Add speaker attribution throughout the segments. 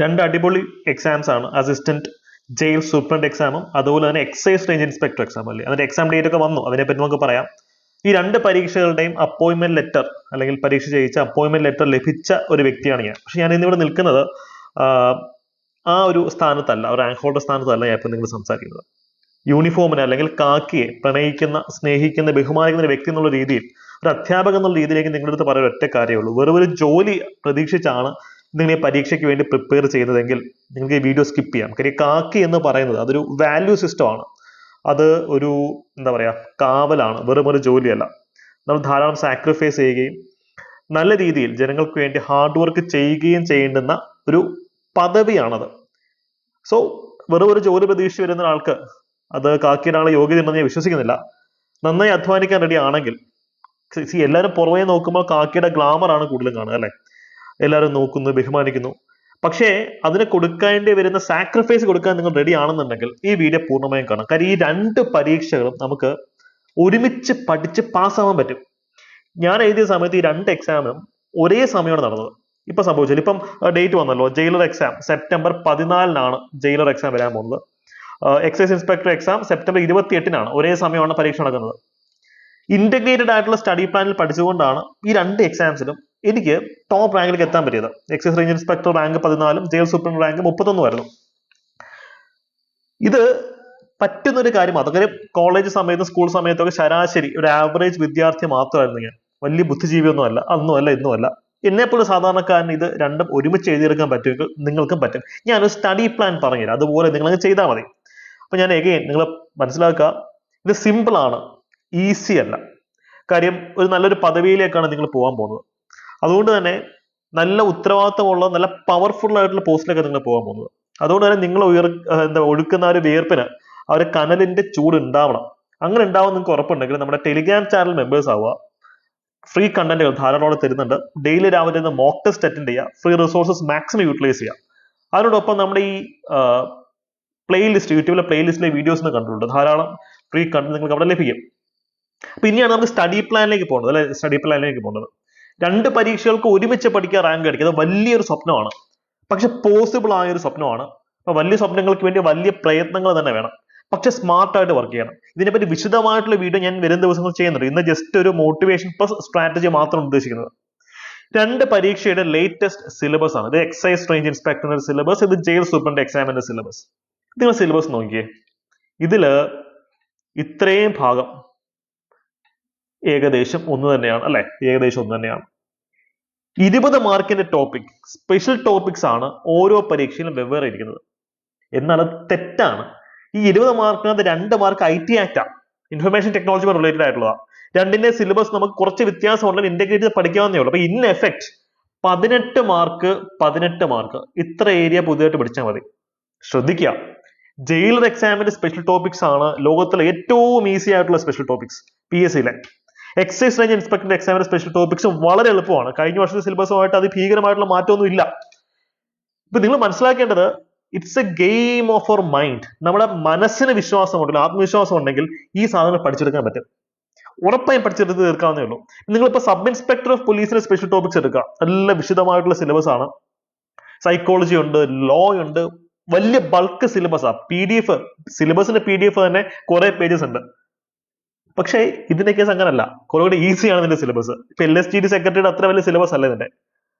Speaker 1: രണ്ട് അടിപൊളി എക്സാംസ് ആണ്. അസിസ്റ്റന്റ് ജയിൽ സൂപ്രണ്ട് എക്സാമും അതുപോലെ തന്നെ എക്സൈസ് റേഞ്ച് ഇൻസ്പെക്ടർ എക്സാം അല്ലേ. അതിന്റെ എക്സാം ഡേറ്റ് ഒക്കെ വന്നു, അതിനെപ്പറ്റി നമുക്ക് പറയാം. ഈ രണ്ട് പരീക്ഷകളുടെയും അപ്പോയിന്റ്മെന്റ് ലെറ്റർ അല്ലെങ്കിൽ പരീക്ഷ ജയിച്ച അപ്പോയിന്റ്മെന്റ് ലെറ്റർ ലഭിച്ച ഒരു വ്യക്തിയാണ് ഞാൻ. പക്ഷെ ഞാൻ ഇന്നിവിടെ നിൽക്കുന്നത് ആ ഒരു സ്ഥാനത്തല്ല, ഒരു റാങ്ക് ഹോൾഡർ സ്ഥാനത്തല്ല ഞാൻ ഇപ്പം നിങ്ങൾ സംസാരിക്കുന്നത്. യൂണിഫോമിനെ അല്ലെങ്കിൽ കാക്കിയെ പ്രണയിക്കുന്ന, സ്നേഹിക്കുന്ന, ബഹുമാനിക്കുന്ന ഒരു വ്യക്തി എന്നുള്ള രീതിയിൽ, ഒരു അധ്യാപകൻ എന്നുള്ള രീതിയിലേക്ക് നിങ്ങളുടെ അടുത്ത് പറയാൻ ഒറ്റ കാര്യമുള്ളൂ. വെറും ഒരു ജോലി പ്രതീക്ഷിച്ചാണ് നിങ്ങൾ ഈ പരീക്ഷയ്ക്ക് വേണ്ടി പ്രിപ്പയർ ചെയ്യുന്നതെങ്കിൽ നിങ്ങൾക്ക് ഈ വീഡിയോ സ്കിപ്പ് ചെയ്യാം. കാര്യം കാക്കി എന്ന് പറയുന്നത് അതൊരു വാല്യൂ സിസ്റ്റമാണ്. അത് ഒരു എന്താ പറയാ കാവലാണ്, വെറും ഒരു ജോലിയല്ല. നമ്മൾ ധാരാളം സാക്രിഫൈസ് ചെയ്യുകയും നല്ല രീതിയിൽ ജനങ്ങൾക്ക് വേണ്ടി ഹാർഡ് വർക്ക് ചെയ്യുകയും ചെയ്യേണ്ടുന്ന ഒരു പദവിയാണത്. സോ വെറും ഒരു ജോലി പ്രതീക്ഷിച്ച് വരുന്ന ഒരാൾക്ക് അത് കാക്കിയിടാനുള്ള യോഗ്യത ഉണ്ടെന്ന് ഞാൻ വിശ്വസിക്കുന്നില്ല. നന്നായി അധ്വാനിക്കാൻ റെഡി ആണെങ്കിൽ, എല്ലാവരും പുറമേ നോക്കുമ്പോൾ കാക്കിയുടെ ഗ്ലാമർ ആണ് കൂടുതലും കാണുക അല്ലെ. എല്ലാവരും നോക്കുന്നു, ബഹുമാനിക്കുന്നു. പക്ഷേ അതിന് കൊടുക്കേണ്ടി വരുന്ന സാക്രിഫൈസ് കൊടുക്കാൻ നിങ്ങൾ റെഡി ആണെന്നുണ്ടെങ്കിൽ ഈ വീഡിയോ പൂർണ്ണമായും കാണാം. കാര്യം ഈ രണ്ട് പരീക്ഷകളും നമുക്ക് ഒരുമിച്ച് പഠിച്ച് പാസ്സാവാൻ പറ്റും. ഞാൻ എഴുതിയ സമയത്ത് ഈ രണ്ട് എക്സാമും ഒരേ സമയമാണ് നടന്നത്. ഇപ്പൊ സംഭവിച്ചില്ല. ഇപ്പം ഡേറ്റ് വന്നല്ലോ, ജയിലർ എക്സാം സെപ്റ്റംബർ 14-നാണ് ജയിലർ എക്സാം വരാൻ പോകുന്നത്. എക്സൈസ് ഇൻസ്പെക്ടർ എക്സാം സെപ്റ്റംബർ 28-നാണ്. ഒരേ സമയമാണ് പരീക്ഷ നടക്കുന്നത്. ഇന്റഗ്രേറ്റഡ് ആയിട്ടുള്ള സ്റ്റഡി പ്ലാനിൽ പഠിച്ചുകൊണ്ടാണ് ഈ രണ്ട് എക്സാംസിലും എനിക്ക് ടോപ്പ് റാങ്കിലേക്ക് എത്താൻ പറ്റിയത്. എക്സൈസ് റേഞ്ച് ഇൻസ്പെക്ടർ റാങ്ക് 14-ഉം ജയിൽ സൂപ്രണ്ട് റാങ്ക് 31-ഉമായിരുന്നു. ഇത് പറ്റുന്നൊരു കാര്യം. അതൊക്കെ കോളേജ് സമയത്തും സ്കൂൾ സമയത്തൊക്കെ ശരാശരി ഒരു ആവറേജ് വിദ്യാർത്ഥി മാത്രമായിരുന്നു ഞാൻ. വലിയ ബുദ്ധിജീവിയൊന്നും അല്ല, അന്നും അല്ല ഇന്നും അല്ല. എന്നെപ്പോലെ സാധാരണക്കാരന് ഇത് രണ്ടും ഒരുമിച്ച് എഴുതിയെടുക്കാൻ പറ്റുമെങ്കിൽ നിങ്ങൾക്കും പറ്റും. ഞാനൊരു സ്റ്റഡി പ്ലാൻ പറഞ്ഞുതരാം, അതുപോലെ നിങ്ങൾ ചെയ്താൽ മതി. അപ്പൊ ഞാൻ എഗെയിൻ നിങ്ങൾ മനസ്സിലാക്കുക, ഇത് സിമ്പിൾ ആണ്, ഈസി അല്ല. കാര്യം ഒരു നല്ലൊരു പദവിയിലേക്കാണ് നിങ്ങൾ പോകാൻ പോകുന്നത്. അതുകൊണ്ട് തന്നെ നല്ല ഉത്തരവാദിത്തമുള്ള, നല്ല പവർഫുൾ ആയിട്ടുള്ള പോസ്റ്റിലേക്കാണ് നിങ്ങൾ പോകാൻ പോകുന്നത്. അതുകൊണ്ട് തന്നെ നിങ്ങൾ ഒഴുക്കുന്ന ഒരു വിയർപ്പിന് ആ ഒരു കനലിന്റെ ചൂട് ഉണ്ടാവണം. അങ്ങനെ ഉണ്ടാവും നിങ്ങൾക്ക് ഉറപ്പുണ്ടെങ്കിൽ നമ്മുടെ ടെലിഗ്രാം ചാനൽ മെമ്പേഴ്സ് ആവുക. ഫ്രീ കണ്ടന്റുകൾ ധാരാളം തരുന്നുണ്ട്. ഡെയിലി രാവിലെ മോക്ക് ടെസ്റ്റ് അറ്റൻഡ് ചെയ്യുക. ഫ്രീ റിസോഴ്സസ് മാക്സിമം യൂട്ടിലൈസ് ചെയ്യുക. അതിനോടൊപ്പം നമ്മുടെ ഈ പ്ലേലിസ്റ്റ്, യൂട്യൂബിലെ പ്ലേലിസ്റ്റിലെ വീഡിയോസ് കണ്ടിട്ടുണ്ട്. ധാരാളം ഫ്രീ കണ്ടന്റ് നിങ്ങൾക്ക് അവിടെ ലഭിക്കും. അപ്പൊ ഇനിയാണ് നമുക്ക് സ്റ്റഡി പ്ലാനിലേക്ക് പോകുന്നത് അല്ലെ. സ്റ്റഡി പ്ലാനിലേക്ക് പോകുന്നത് രണ്ട് പരീക്ഷകൾക്ക് ഒരുമിച്ച് പഠിക്കുക, റാങ്ക് അടിക്കുക, അത് വലിയൊരു സ്വപ്നമാണ്. പക്ഷെ പോസിബിൾ ആയ ഒരു സ്വപ്നമാണ്. അപ്പൊ വലിയ സ്വപ്നങ്ങൾക്ക് വേണ്ടി വലിയ പ്രയത്നങ്ങൾ തന്നെ വേണം. പക്ഷെ സ്മാർട്ടായിട്ട് വർക്ക് ചെയ്യണം. ഇതിനെപ്പറ്റി വിശദമായിട്ടുള്ള വീഡിയോ ഞാൻ വരും ദിവസങ്ങൾ ചെയ്യുന്നുണ്ട്. ഇന്ന് ജസ്റ്റ് ഒരു മോട്ടിവേഷൻ പ്ലസ് സ്ട്രാറ്റജി മാത്രം ഉദ്ദേശിക്കുന്നത്. രണ്ട് പരീക്ഷയുടെ ലേറ്റസ്റ്റ് സിലബസ് ആണ് ഇത്. എക്സൈസ് റേഞ്ച് ഇൻസ്പെക്ടറിന്റെ സിലബസ്, ഇത് ജയിൽ സൂപ്രണ്ട് എക്സാമിന്റെ സിലബസ്. നിങ്ങൾ സിലബസ് നോക്കിയേ. ഇതില് ഇത്രയും ഭാഗം ഏകദേശം ഒന്ന് തന്നെയാണ് അല്ലെ. ഏകദേശം ഒന്ന് തന്നെയാണ്. 20 മാർക്കിന്റെ ടോപ്പിക്, സ്പെഷ്യൽ ടോപ്പിക്സ് ആണ് ഓരോ പരീക്ഷയിലും വെവ്വേറെ ഇരിക്കുന്നത്. എന്നാൽ അത് തെറ്റാണ്. ഈ 20 മാർക്കിനകത്ത് 2 മാർക്ക് IT ആക്ട് ആണ്, ഇൻഫർമേഷൻ ടെക്നോളജി റിലേറ്റഡ് ആയിട്ടുള്ളതാണ്. രണ്ടിന്റെ സിലബസ് നമുക്ക് കുറച്ച് വ്യത്യാസം ഉണ്ടെങ്കിൽ ഇന്റഗ്രേറ്റ് ചെയ്ത് പഠിക്കാവുന്നേ ഉള്ളൂ. അപ്പൊ ഇൻ എഫക്ട് 18 മാർക്ക് ഇത്ര ഏരിയ പുതിയതായിട്ട് പഠിച്ചാൽ മതി. ശ്രദ്ധിക്കുക, ജയിലർ എക്സാമിന്റെ സ്പെഷ്യൽ ടോപ്പിക്സ് ആണ് ലോകത്തിലെ ഏറ്റവും ഈസി ആയിട്ടുള്ള സ്പെഷ്യൽ ടോപ്പിക്സ്. PSCയിലെ എക്സൈസ് റേഞ്ച് ഇൻസ്പെക്ടറിന്റെ എക്സാമിന്റെ സ്പെഷ്യൽ ടോപ്പിക്സ് വളരെ എളുപ്പമാണ്. കഴിഞ്ഞ വർഷത്തെ സിലബസുമായിട്ട് അത് ഭീകരമായിട്ടുള്ള മാറ്റമൊന്നും ഇല്ല. ഇപ്പൊ നിങ്ങൾ മനസ്സിലാക്കേണ്ടത്, it's a game of our mind. നമ്മുടെ മനസ്സിന് വിശ്വാസം ഉണ്ടെങ്കിൽ, ആത്മവിശ്വാസം ഉണ്ടെങ്കിൽ ഈ സാധനം പഠിച്ചെടുക്കാൻ പറ്റും. ഉറപ്പായും പഠിച്ചെടുത്ത് തീർക്കാവുന്നേ ഉള്ളൂ. നിങ്ങളിപ്പോ സബ് ഇൻസ്പെക്ടർ ഓഫ് പോലീസിന്റെ സ്പെഷ്യൽ ടോപ്പിക്സ് എടുക്കുക, നല്ല വിശദമായിട്ടുള്ള സിലബസ് ആണ്. സൈക്കോളജി ഉണ്ട്, ലോ ഉണ്ട്, വലിയ ബൾക്ക് സിലബസ് ആണ്. PDF സിലബസിന്റെ PDF തന്നെ കുറെ പേജസ് ഉണ്ട്. പക്ഷേ ഇതിന്റെ കേസ് അങ്ങനല്ല, കുറച്ചുകൂടി ഈസിയാണ് ഇതിന്റെ സിലബസ്. ഇപ്പൊ LSTD സെക്രട്ടറിയുടെ അത്ര വലിയ സിലബസ് അല്ല ഇതിന്റെ.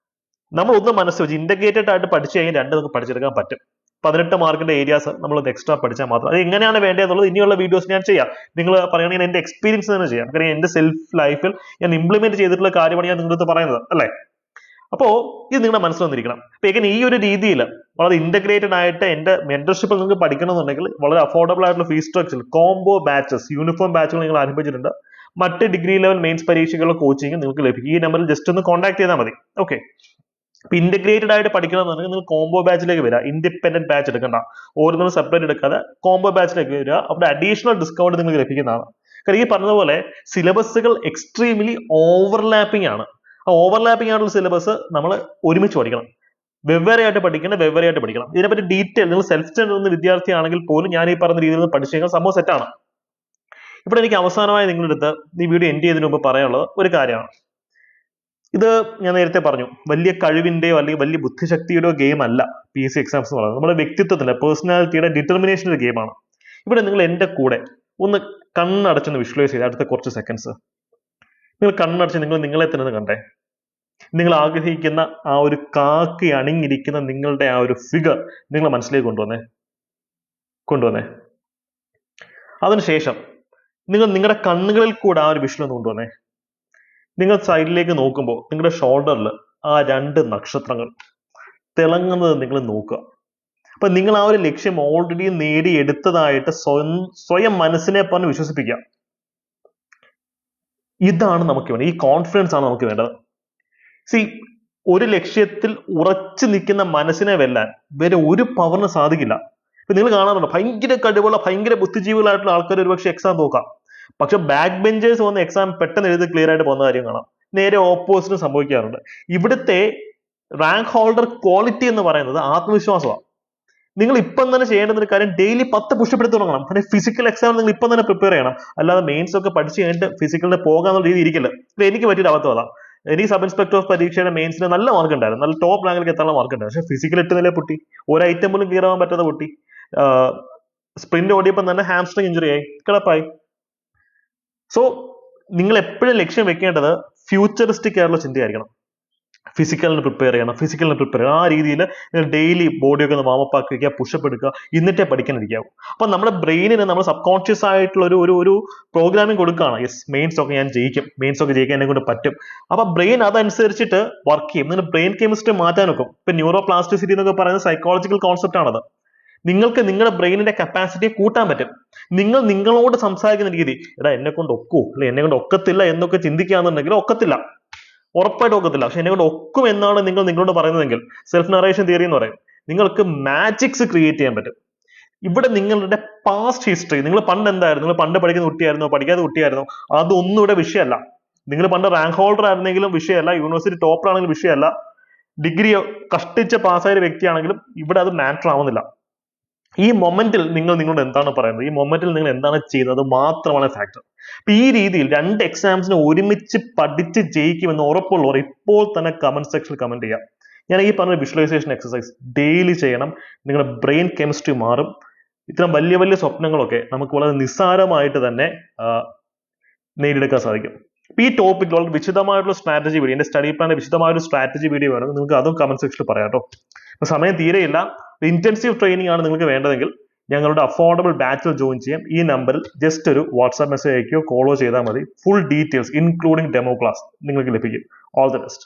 Speaker 1: നമ്മൾ ഒന്ന് മനസ്സ് വെച്ച് ഇന്റഗ്രേറ്റഡ് ആയിട്ട് പഠിച്ചു കഴിഞ്ഞാൽ രണ്ട് നമുക്ക് പഠിച്ചെടുക്കാൻ പറ്റും. 18 മാർക്കിന്റെ ഏരിയാസ് നമ്മൾ എക്സ്ട്രാ പഠിച്ചാൽ മാത്രം. അത് എങ്ങനെയാണ് വേണ്ടതെന്നുള്ളത് ഇനിയുള്ള വീഡിയോസ് ഞാൻ ചെയ്യാം. നിങ്ങൾ പറയുകയാണെങ്കിൽ എന്റെ എക്സ്പീരിയൻസ് തന്നെ ചെയ്യാം. കാരണം എന്റെ സെൽഫ് ലൈഫിൽ ഞാൻ ഇംപ്ലിമെന്റ് ചെയ്തിട്ടുള്ള കാര്യമാണ് ഞാൻ നിങ്ങളുടെ അടുത്ത് പറയുന്നത് അല്ലെ. അപ്പോ ഇത് നിങ്ങളുടെ മനസ്സിൽ വന്നിരിക്കണം. അപ്പൊ എങ്ങനെ ഈ ഒരു രീതിയിൽ വളരെ ഇന്റഗ്രേറ്റഡ് ആയിട്ട് എന്റെ മെന്റർഷിപ്പ് നിങ്ങൾക്ക് പഠിക്കണമെന്നുണ്ടെങ്കിൽ വളരെ അഫോർഡബിൾ ആയിട്ടുള്ള ഫീസ് സ്ട്രക്ചറിൽ കോംബോ ബാച്ചസ്, യൂണിഫോം ബാച്ചുകൾ നിങ്ങൾ ആരംഭിച്ചിട്ടുണ്ട്. മറ്റ് ഡിഗ്രി ലെവൽ മെയിൻസ് പരീക്ഷകളുടെ കോച്ചിങ് നിങ്ങൾക്ക് ലഭിക്കും. ഈ നമ്പറിൽ ജസ്റ്റ് ഒന്ന് കോൺടാക്ട് ചെയ്താൽ മതി. ഓക്കെ. അപ്പൊ ഇന്റഗ്രേറ്റഡ് ആയിട്ട് പഠിക്കണമെന്നുണ്ടെങ്കിൽ നിങ്ങൾ കോംബോ ബാച്ചിലേക്ക് വരിക. ഇൻഡിപെൻഡന്റ് ബാച്ച് എടുക്കണ്ട, ഓരോന്നും സെപ്പറേറ്റ് എടുക്കാതെ കോംബോ ബാച്ചിലേക്ക് വരിക. അവിടെ അഡീഷണൽ ഡിസ്കൗണ്ട് നിങ്ങൾക്ക് ലഭിക്കുന്നതാണ്. കാരണം ഈ പറഞ്ഞതുപോലെ സിലബസുകൾ എക്സ്ട്രീംലി ഓവർലാപ്പിംഗ് ആണ്. ആ ഓവർലാപ്പിംഗ് ആയിട്ടുള്ള സിലബസ് നമ്മൾ ഒരുമിച്ച് പഠിക്കണം. വെവ്വേറെയായിട്ട് പഠിക്കണം. ഇതിനെപ്പറ്റി ഡീറ്റെയിൽ നിങ്ങൾ സെൽഫ് സ്റ്റഡി വിദ്യാർത്ഥിയാണെങ്കിൽ പോലും ഞാൻ ഈ പറഞ്ഞ രീതിയിൽ പഠിച്ചു കഴിഞ്ഞാൽ സംഭവം സെറ്റാണ്. ഇവിടെ എനിക്ക് അവസാനമായി നിങ്ങളുടെ അടുത്ത് ഈ വീഡിയോ എൻഡ് ചെയ്തതിന് മുമ്പ് പറയാനുള്ളത് ഒരു കാര്യമാണ്. ഇത് ഞാൻ നേരത്തെ പറഞ്ഞു, വലിയ കഴിവിന്റെയോ അല്ലെങ്കിൽ വലിയ ബുദ്ധിശക്തിയുടെയോ ഗെയിം അല്ല PSC എക്സാംസ് എന്ന് പറയുന്നത്. നമ്മുടെ വ്യക്തിത്വത്തിന്റെ, പേഴ്സണാലിറ്റിയുടെ, ഡിറ്റർമിനേഷന്റെ ഗെയിമാണ്. ഇവിടെ നിങ്ങൾ എന്റെ കൂടെ ഒന്ന് കണ്ണടച്ചൊന്ന് വിഷ്വലൈസ് ചെയ്ത് അടുത്ത കുറച്ച് സെക്കൻഡ്സ് നിങ്ങൾ കണ്ണടച്ച് നിങ്ങളെ തന്നെ ഒന്ന് കണ്ടേ. നിങ്ങൾ ആഗ്രഹിക്കുന്ന ആ ഒരു കാക്കി അണിഞ്ഞിരിക്കുന്ന നിങ്ങളുടെ ആ ഒരു ഫിഗർ നിങ്ങൾ മനസ്സിലേക്ക് കൊണ്ടുവന്നേ. അതിനുശേഷം നിങ്ങൾ നിങ്ങളുടെ കണ്ണുകളിൽ കൂടെ ആ ഒരു വിഷ്വൽ ഒന്ന് കൊണ്ടുവന്നേ. നിങ്ങൾ സൈഡിലേക്ക് നോക്കുമ്പോൾ നിങ്ങളുടെ ഷോൾഡറിൽ ആ 2 നക്ഷത്രങ്ങൾ തിളങ്ങുന്നത് നിങ്ങൾ നോക്കുക. അപ്പൊ നിങ്ങൾ ആ ഒരു ലക്ഷ്യം ഓൾറെഡി നേടിയെടുത്തതായിട്ട് സ്വയം മനസ്സിനെ പറഞ്ഞ് വിശ്വസിപ്പിക്കുക. ഇതാണ് നമുക്ക് വേണ്ടത്. ഈ കോൺഫിഡൻസ് ആണ് നമുക്ക് വേണ്ടത്. ഒരു ലക്ഷ്യത്തിൽ ഉറച്ചു നിൽക്കുന്ന മനസ്സിനെ വെല്ലാൻ വേറെ ഒരു പവറിന് സാധിക്കില്ല. ഇപ്പൊ നിങ്ങൾ കാണാറുണ്ട്, ഭയങ്കര കഴിവുള്ള, ഭയങ്കര ബുദ്ധിജീവികളായിട്ടുള്ള ആൾക്കാർ ഒരുപക്ഷെ എക്സാം നോക്കാം, പക്ഷെ ബാക്ക് ബെഞ്ചേഴ്സ് വന്ന് എക്സാം പെട്ടെന്ന് എഴുതി ക്ലിയർ ആയിട്ട് പോകുന്ന കാര്യം കാണാം. നേരെ ഓപ്പോസിറ്റ് സംഭവിക്കാറുണ്ട്. ഇവിടുത്തെ റാങ്ക് ഹോൾഡർ ക്വാളിറ്റി എന്ന് പറയുന്നത് ആത്മവിശ്വാസമാണ്. നിങ്ങൾ ഇപ്പം തന്നെ ചെയ്യേണ്ട ഒരു കാര്യം, ഡെയിലി 10 പുഷപ്പ് എടുത്ത് തുടങ്ങണം. പിന്നെ ഫിസിക്കൽ എക്സാം നിങ്ങൾ ഇപ്പം തന്നെ പ്രിപ്പയർ ചെയ്യണം. അല്ലാതെ മെയിൻസ് ഒക്കെ പഠിച്ചു കഴിഞ്ഞിട്ട് ഫിസിക്കലിന് പോകാന്നുള്ള രീതി ഇരിക്കില്ല. എനിക്ക് പറ്റിയൊരു അബദ്ധം അതാ. എനിക്ക് സബ് ഇൻസ്പെക്ടർ ഓഫ് പരീക്ഷയുടെ മെയിൻസിന് നല്ല മാർക്ക് ഉണ്ടായിരുന്നു, നല്ല ടോപ്പ് റാങ്കിലേക്ക് എത്താനുള്ള മാർക്ക് ഉണ്ടായിരുന്നു. പക്ഷെ ഫിസിക്കൽ 8 നില പൊട്ടി, ഒരു ഐറ്റം പോലും ക്ലിയർ ആവാൻ പറ്റാതെ പൊട്ടി. സ്പ്രിന്റ് ഓടിയപ്പോൾ തന്നെ ഹാംസ്ട്രിങ് ഇഞ്ചുറി ആയി, കിടപ്പായി. സോ നിങ്ങൾ എപ്പോഴും ലക്ഷ്യം വെക്കേണ്ടത് ഫ്യൂച്ചറിസ്റ്റിക് ആയിട്ടുള്ള ചിന്തയായിരിക്കണം. ഫിസിക്കലിന് പ്രിപ്പയർ ചെയ്യണം. ആ രീതിയിൽ നിങ്ങൾ ഡെയിലി ബോഡിയൊക്കെ ഒന്ന് വാമപ്പ് ആക്കി വയ്ക്കുക, പുഷപ്പ് എടുക്കുക, എന്നിട്ടേ പഠിക്കാനിരിക്കാവും. അപ്പൊ നമ്മുടെ ബ്രെയിനിന് നമ്മൾ സബ് കോൺഷ്യസ് ആയിട്ടുള്ള ഒരു പ്രോഗ്രാമിംഗ് കൊടുക്കുകയാണ്. യെസ്, മെയിൻസ് ഒക്കെ ഞാൻ ജയിക്കും, മെയിൻസ് ഒക്കെ ജയിക്കാൻ എന്നെ കൊണ്ട് പറ്റും. അപ്പൊ ബ്രെയിൻ അതനുസരിച്ചിട്ട് വർക്ക് ചെയ്യും. നിങ്ങൾ ബ്രെയിൻ കെമിസ്ട്രി മാറ്റാൻ നോക്കും. ഇപ്പൊ ന്യൂറോ പ്ലാസ്റ്റിസിറ്റി എന്നൊക്കെ പറയുന്നത് സൈക്കോളജിക്കൽ കോൺസെപ്റ്റ് ആണത്. നിങ്ങൾക്ക് നിങ്ങളുടെ ബ്രെയിനിന്റെ കപ്പാസിറ്റിയെ കൂട്ടാൻ പറ്റും. നിങ്ങൾ നിങ്ങളോട് സംസാരിക്കുന്ന രീതി, എന്നെ കൊണ്ട് ഒക്കൂ, അല്ലെ എന്നെ കൊണ്ട് ഒക്കത്തില്ല എന്നൊക്കെ ചിന്തിക്കുകയാണെന്നുണ്ടെങ്കിൽ ഒക്കത്തില്ല, ഉറപ്പായിട്ട് ഒക്കത്തില്ല. പക്ഷെ എന്നെ കൊണ്ട് ഒക്കും എന്നാണ് നിങ്ങൾ നിങ്ങളോട് പറയുന്നതെങ്കിൽ, സെൽഫ് നറേഷൻ തിയറി എന്ന് പറയും, നിങ്ങൾക്ക് മാജിക്സ് ക്രിയേറ്റ് ചെയ്യാൻ പറ്റും. ഇവിടെ നിങ്ങളുടെ പാസ്റ്റ് ഹിസ്റ്ററി, നിങ്ങൾ പണ്ട് എന്തായിരുന്നു, നിങ്ങൾ പണ്ട് പഠിക്കുന്ന കുട്ടിയായിരുന്നോ, പഠിക്കാത്ത കുട്ടിയായിരുന്നോ, അതൊന്നും ഇവിടെ വിഷയമല്ല. നിങ്ങൾ പണ്ട് റാങ്ക് ഹോൾഡർ ആയിരുന്നെങ്കിലും വിഷയമല്ല, യൂണിവേഴ്സിറ്റി ടോപ്പർ ആണെങ്കിലും വിഷയമല്ല, ഡിഗ്രി കഷ്ടിച്ച് പാസ്സായ വ്യക്തിയാണെങ്കിലും ഇവിടെ അത് മാറ്റർ ആവുന്നില്ല. ഈ മൊമെന്റിൽ നിങ്ങൾ നിങ്ങളോട് എന്താണ് പറയുന്നത്, ഈ മൊമെന്റിൽ നിങ്ങൾ എന്താണ് ചെയ്യുന്നത് മാത്രമാണ് ഫാക്ടർ. അപ്പൊ ഈ രീതിയിൽ 2 എക്സാംസിനെ ഒരുമിച്ച് പഠിച്ച് ജയിക്കുമെന്ന് ഉറപ്പുള്ളവർ ഇപ്പോൾ തന്നെ കമന്റ് സെക്ഷനിൽ കമന്റ് ചെയ്യാം. ഞാൻ ഈ പറഞ്ഞ വിഷ്വലൈസേഷൻ എക്സസൈസ് ഡെയിലി ചെയ്യണം. നിങ്ങളുടെ ബ്രെയിൻ കെമിസ്ട്രി മാറും. ഇത്തരം വലിയ വലിയ സ്വപ്നങ്ങളൊക്കെ നമുക്ക് വളരെ നിസ്സാരമായിട്ട് തന്നെ നേടിയെടുക്കാൻ സാധിക്കും. ഈ ടോപ്പിക് വളരെ വിശദമായിട്ടുള്ള സ്ട്രാറ്റജി വീഡിയോ, എന്റെ സ്റ്റഡി പ്ലാന്റെ വിശദമായൊരു സ്ട്രാറ്റജി വീഡിയോ വേണമെങ്കിൽ നിങ്ങൾക്ക് അതും കമന്റ് സെക്ഷനിൽ പറയാം കേട്ടോ. അപ്പൊ സമയം തീരെയില്ല. ഇന്റൻസീവ് ട്രെയിനിങ് ആണ് നിങ്ങൾക്ക് വേണ്ടതെങ്കിൽ ഞങ്ങളുടെ അഫോർഡബിൾ ബാച്ചിൽ ജോയിൻ ചെയ്യാം. ഈ നമ്പറിൽ ജസ്റ്റ് ഒരു വാട്സ്ആപ്പ് മെസ്സേജ് അയക്കുകയോ കോളോ ചെയ്താൽ മതി. Full details including demo class നിങ്ങൾക്ക് ലഭിക്കും. All the best.